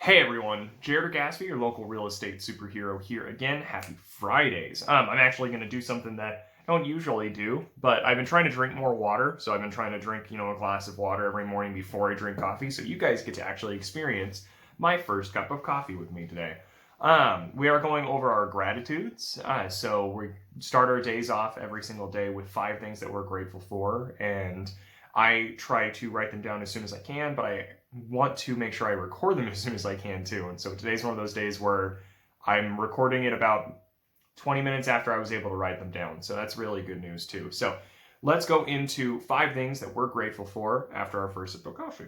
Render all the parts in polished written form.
Hey everyone, Jared Gatsby, your local real estate superhero here again. Happy Fridays. I'm actually going to do something that I don't usually do, but I've been trying to drink more water. So I've been trying to drink, a glass of water every morning before I drink coffee. So you guys get to actually experience my first cup of coffee with me today. We are going over our gratitudes. So we start our days off every single day with 5 things that we're grateful for, and I try to write them down as soon as I can, but I want to make sure I record them as soon as I can too. And so today's one of those days where I'm recording it about 20 minutes after I was able to write them down. So that's really good news too. So let's go into 5 things that we're grateful for after our first sip of coffee.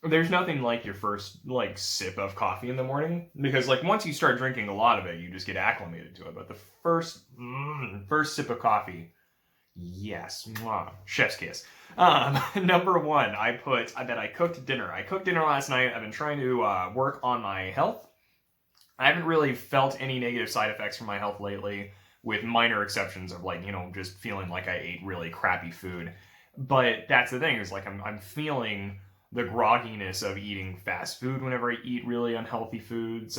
There's nothing like your first sip of coffee in the morning, because once you start drinking a lot of it, you just get acclimated to it. But the first sip of coffee, yes, chef's kiss. Number 1, I cooked dinner. I cooked dinner last night. I've been trying to work on my health. I haven't really felt any negative side effects from my health lately, with minor exceptions of just feeling like I ate really crappy food. But that's the thing, is I'm feeling the grogginess of eating fast food whenever I eat really unhealthy foods.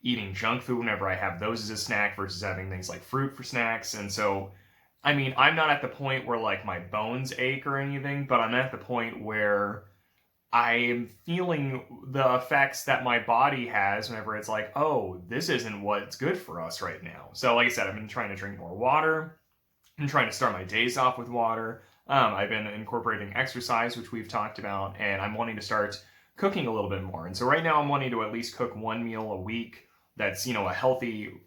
Eating junk food whenever I have those as a snack versus having things like fruit for snacks. And so, I'm not at the point where my bones ache or anything, but I'm at the point where I am feeling the effects that my body has whenever it's oh, this isn't what's good for us right now. So like I said, I've been trying to drink more water. I'm trying to start my days off with water. I've been incorporating exercise, which we've talked about, and I'm wanting to start cooking a little bit more. And so right now I'm wanting to at least cook 1 meal a week that's, a healthy,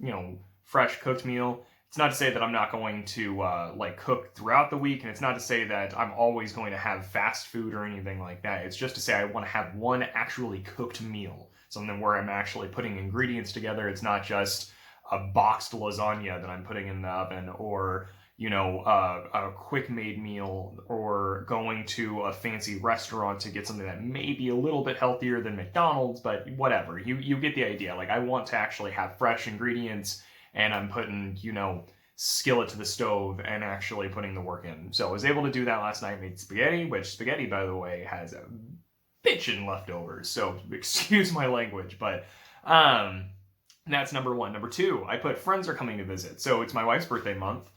fresh cooked meal. It's not to say that I'm not going to cook throughout the week, and it's not to say that I'm always going to have fast food or anything like that. It's just to say I want to have one actually cooked meal, something where I'm actually putting ingredients together. It's not just a boxed lasagna that I'm putting in the oven, or a quick made meal, or going to a fancy restaurant to get something that may be a little bit healthier than McDonald's, but whatever. You get the idea. I want to actually have fresh ingredients, and I'm putting, skillet to the stove and actually putting the work in. So I was able to do that last night. Made spaghetti, which spaghetti, by the way, has a bitchin' leftovers. So excuse my language, but that's number 1. Number 2, I put friends are coming to visit. So it's my wife's birthday month.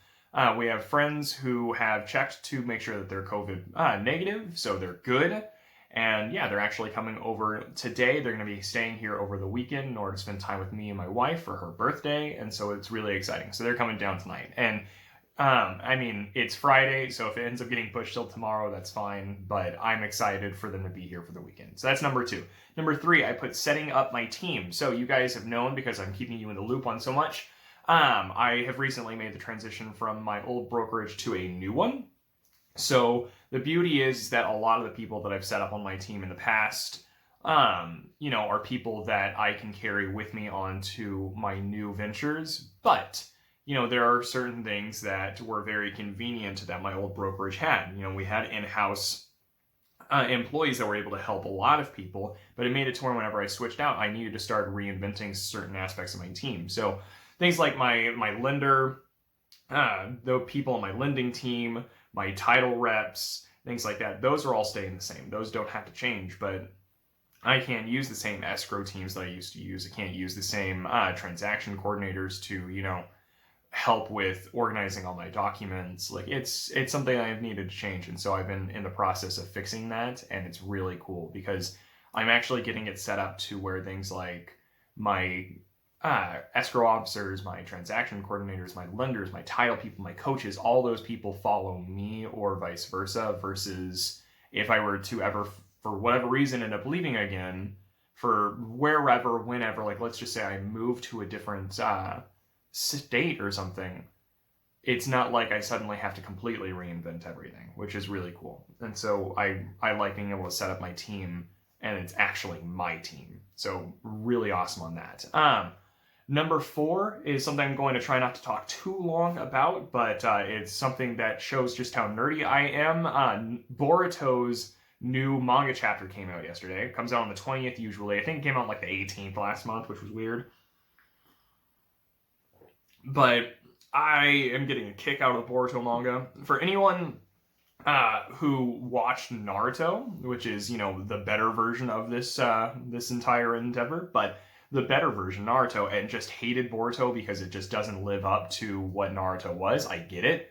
We have friends who have checked to make sure that they're COVID negative, so they're good. And yeah, they're actually coming over today. They're going to be staying here over the weekend in order to spend time with me and my wife for her birthday. And so it's really exciting. So they're coming down tonight. And it's Friday, so if it ends up getting pushed till tomorrow, that's fine. But I'm excited for them to be here for the weekend. So that's number 2. Number 3, I put setting up my team. So you guys have known, because I'm keeping you in the loop on so much, I have recently made the transition from my old brokerage to a new one. So the beauty is that a lot of the people that I've set up on my team in the past, are people that I can carry with me onto my new ventures. But, there are certain things that were very convenient that my old brokerage had. We had in-house employees that were able to help a lot of people, but it made it to where whenever I switched out, I needed to start reinventing certain aspects of my team. So things like my lender, the people on my lending team, my title reps, things like that, those are all staying the same. Those don't have to change, but I can't use the same escrow teams that I used to use. I can't use the same transaction coordinators to, help with organizing all my documents. It's something I've needed to change, and so I've been in the process of fixing that, and it's really cool because I'm actually getting it set up to where things like my escrow officers, my transaction coordinators, my lenders, my title people, my coaches, all those people follow me, or vice versa, versus if I were to ever, for whatever reason, end up leaving again for wherever, whenever, let's just say I move to a different state or something, it's not like I suddenly have to completely reinvent everything, which is really cool. And so I like being able to set up my team, and it's actually my team. So really awesome on that. Number 4 is something I'm going to try not to talk too long about, but it's something that shows just how nerdy I am. Boruto's new manga chapter came out yesterday. It comes out on the 20th usually. I think it came out the 18th last month, which was weird. But I am getting a kick out of the Boruto manga. For anyone who watched Naruto, which is, you know, the better version of this this entire endeavor, but the better version, Naruto, and just hated Boruto because it just doesn't live up to what Naruto was. I get it.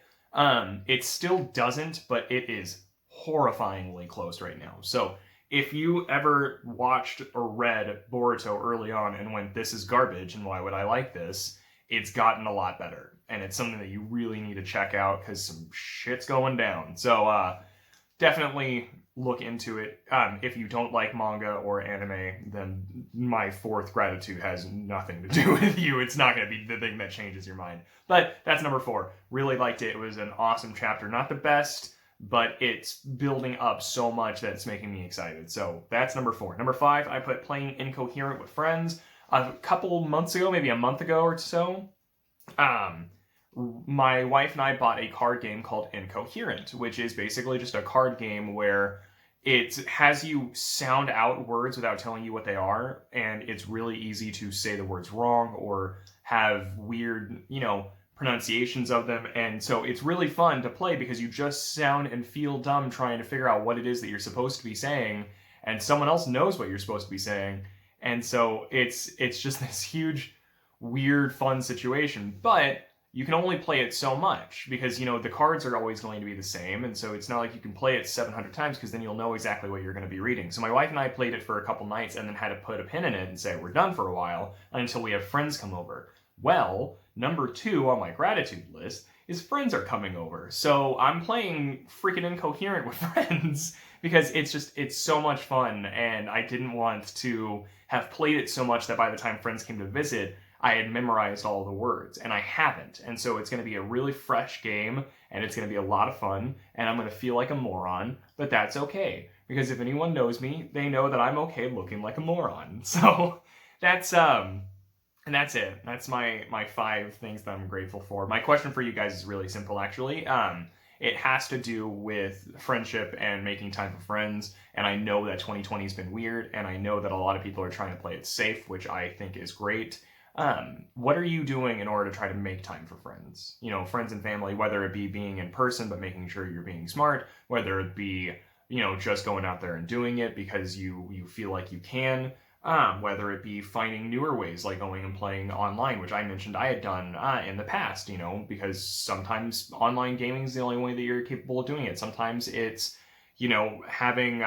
It still doesn't, but it is horrifyingly close right now. So if you ever watched or read Boruto early on and went, this is garbage and why would I like this? It's gotten a lot better. And it's something that you really need to check out because some shit's going down. So definitely look into it. If you don't like manga or anime, then my fourth gratitude has nothing to do with you. It's not going to be the thing that changes your mind. But that's number 4. Really liked it. It was an awesome chapter. Not the best, but it's building up so much that it's making me excited. So that's number 4. Number 5, I put playing Incoherent with friends. A couple months ago, maybe a month ago or so, my wife and I bought a card game called Incoherent, which is basically just a card game where it has you sound out words without telling you what they are, and it's really easy to say the words wrong or have weird, you know, pronunciations of them. And so it's really fun to play because you just sound and feel dumb trying to figure out what it is that you're supposed to be saying, and someone else knows what you're supposed to be saying. And so it's just this huge, weird, fun situation. But you can only play it so much because, you know, the cards are always going to be the same. And so it's not like you can play it 700 times because then you'll know exactly what you're going to be reading. So my wife and I played it for a couple nights and then had to put a pin in it and say, we're done for a while until we have friends come over. Well, number 2 on my gratitude list is friends are coming over. So I'm playing freaking Incoherent with friends because it's so much fun. And I didn't want to have played it so much that by the time friends came to visit, I had memorized all the words, and I haven't. And so it's going to be a really fresh game, and it's going to be a lot of fun, and I'm going to feel like a moron, but that's okay. Because if anyone knows me, they know that I'm okay looking like a moron. So that's and that's it. That's my 5 things that I'm grateful for. My question for you guys is really simple, actually. It has to do with friendship and making time for friends. And I know that 2020 has been weird, and I know that a lot of people are trying to play it safe, which I think is great. What are you doing in order to try to make time for friends? You know, friends and family, whether it be being in person, but making sure you're being smart, whether it be, you know, just going out there and doing it because you feel like you can, whether it be finding newer ways like going and playing online, which I mentioned I had done in the past, you know, because sometimes online gaming is the only way that you're capable of doing it. Sometimes it's, you know, having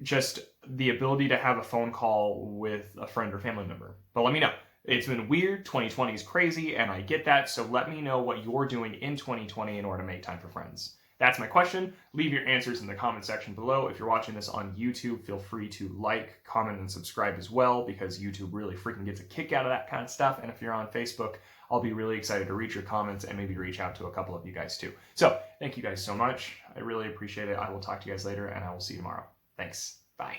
just the ability to have a phone call with a friend or family member. But let me know. It's been weird. 2020 is crazy, and I get that. So let me know what you're doing in 2020 in order to make time for friends. That's my question. Leave your answers in the comment section below. If you're watching this on YouTube, feel free to like, comment, and subscribe as well, because YouTube really freaking gets a kick out of that kind of stuff. And if you're on Facebook, I'll be really excited to read your comments and maybe reach out to a couple of you guys too. So thank you guys so much. I really appreciate it. I will talk to you guys later, and I will see you tomorrow. Thanks. Bye.